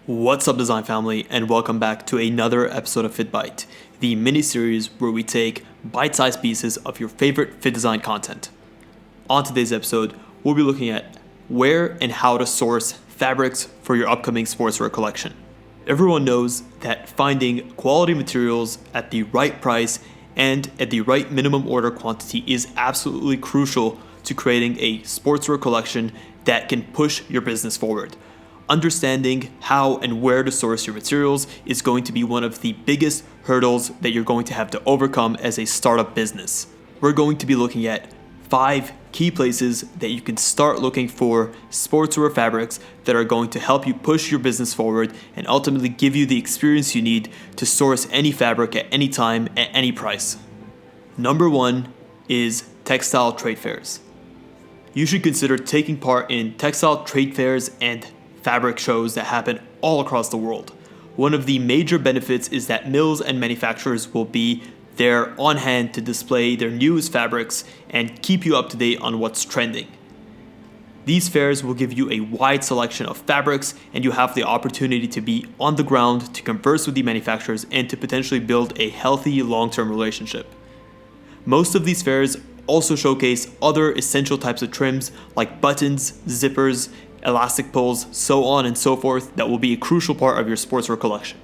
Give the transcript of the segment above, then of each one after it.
What's up, design family, and welcome back to another episode of Fittbite, the mini-series where we take bite-sized pieces of your favorite fit design content. On today's episode, we'll be looking at where and how to source fabrics for your upcoming sportswear collection. Everyone knows that finding quality materials at the right price and at the right minimum order quantity is absolutely crucial to creating a sportswear collection that can push your business forward. Understanding how and where to source your materials is going to be one of the biggest hurdles that you're going to have to overcome as a startup business. We're going to be looking at 5 key places that you can start looking for sportswear fabrics that are going to help you push your business forward and ultimately give you the experience you need to source any fabric at any time at any price. Number 1 is textile trade fairs. You should consider taking part in textile trade fairs and fabric shows that happen all across the world. One of the major benefits is that mills and manufacturers will be there on hand to display their newest fabrics and keep you up to date on what's trending. These fairs will give you a wide selection of fabrics, and you have the opportunity to be on the ground to converse with the manufacturers and to potentially build a healthy long-term relationship. Most of these fairs also showcase other essential types of trims like buttons, zippers, elastic pulls, so on and so forth, that will be a crucial part of your sportswear collection.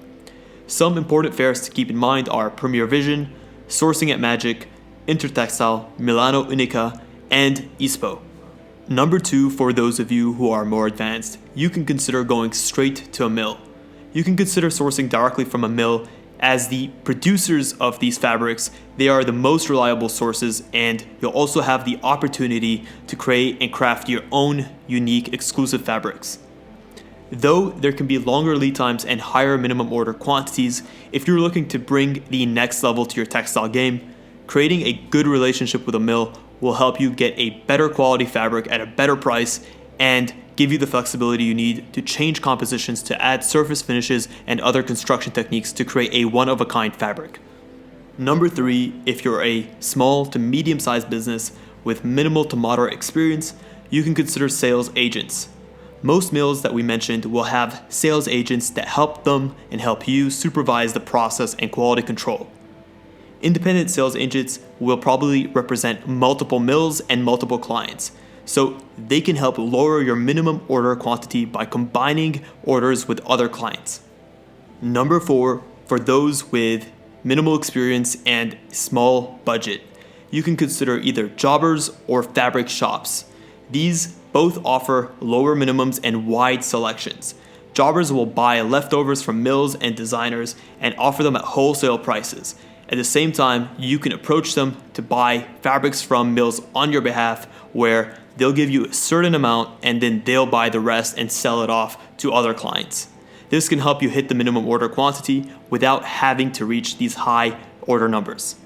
Some important fairs to keep in mind are Premier Vision, Sourcing at Magic, Intertextile, Milano Unica, and ISPO. Number 2, for those of you who are more advanced, you can consider going straight to a mill. You can consider sourcing directly from a mill, as the producers of these fabrics, they are the most reliable sources, and you'll also have the opportunity to create and craft your own unique exclusive fabrics. Though there can be longer lead times and higher minimum order quantities, if you're looking to bring the next level to your textile game, creating a good relationship with a mill will help you get a better quality fabric at a better price and give you the flexibility you need to change compositions to add surface finishes and other construction techniques to create a one-of-a-kind fabric. Number 3, if you're a small to medium-sized business with minimal to moderate experience, you can consider sales agents. Most mills that we mentioned will have sales agents that help them and help you supervise the process and quality control. Independent sales agents will probably represent multiple mills and multiple clients, so they can help lower your minimum order quantity by combining orders with other clients. Number 4, for those with minimal experience and small budget, you can consider either jobbers or fabric shops. These both offer lower minimums and wide selections. Jobbers will buy leftovers from mills and designers and offer them at wholesale prices. At the same time, you can approach them to buy fabrics from mills on your behalf, where they'll give you a certain amount and then they'll buy the rest and sell it off to other clients. This can help you hit the minimum order quantity without having to reach these high order numbers.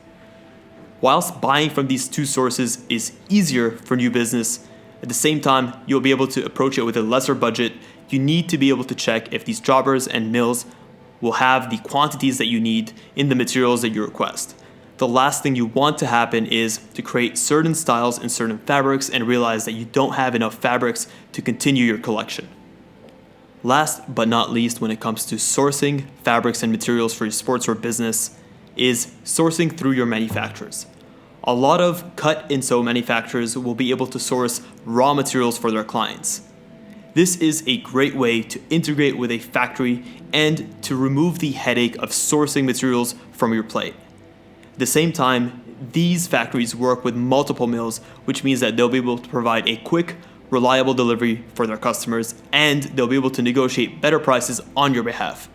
Whilst buying from these 2 sources is easier for new business, at the same time, you'll be able to approach it with a lesser budget. You need to be able to check if these jobbers and mills will have the quantities that you need in the materials that you request. The last thing you want to happen is to create certain styles and certain fabrics and realize that you don't have enough fabrics to continue your collection. Last but not least, when it comes to sourcing fabrics and materials for your sportswear business, is sourcing through your manufacturers. A lot of cut and sew manufacturers will be able to source raw materials for their clients. This is a great way to integrate with a factory and to remove the headache of sourcing materials from your plate. At the same time, these factories work with multiple mills, which means that they'll be able to provide a quick, reliable delivery for their customers, and they'll be able to negotiate better prices on your behalf.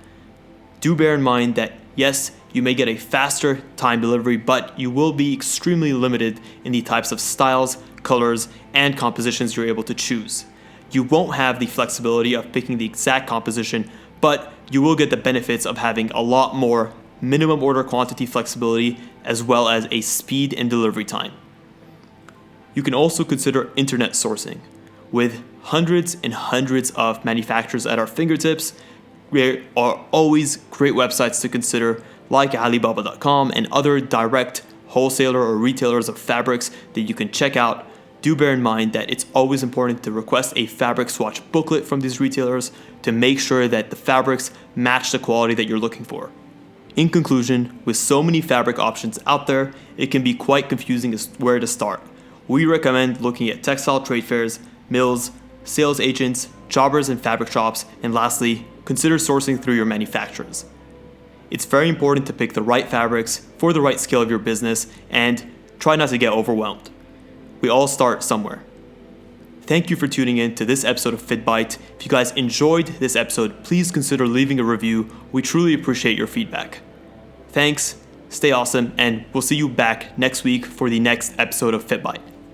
Do bear in mind that yes, you may get a faster time delivery, but you will be extremely limited in the types of styles, colors, and compositions you're able to choose. You won't have the flexibility of picking the exact composition, but you will get the benefits of having a lot more minimum order quantity flexibility, as well as a speed and delivery time. You can also consider internet sourcing. With hundreds and hundreds of manufacturers at our fingertips, there are always great websites to consider, like Alibaba.com and other direct wholesaler or retailers of fabrics that you can check out do bear in mind that it's always important to request a fabric swatch booklet from these retailers to make sure that the fabrics match the quality that you're looking for. In conclusion, with so many fabric options out there, it can be quite confusing as where to start. We recommend looking at textile trade fairs, mills, sales agents, jobbers and fabric shops, and lastly, consider sourcing through your manufacturers. It's very important to pick the right fabrics for the right scale of your business and try not to get overwhelmed. We all start somewhere. Thank you for tuning in to this episode of Fittbite. If you guys enjoyed this episode, please consider leaving a review. We truly appreciate your feedback. Thanks, stay awesome, and we'll see you back next week for the next episode of Fittbite.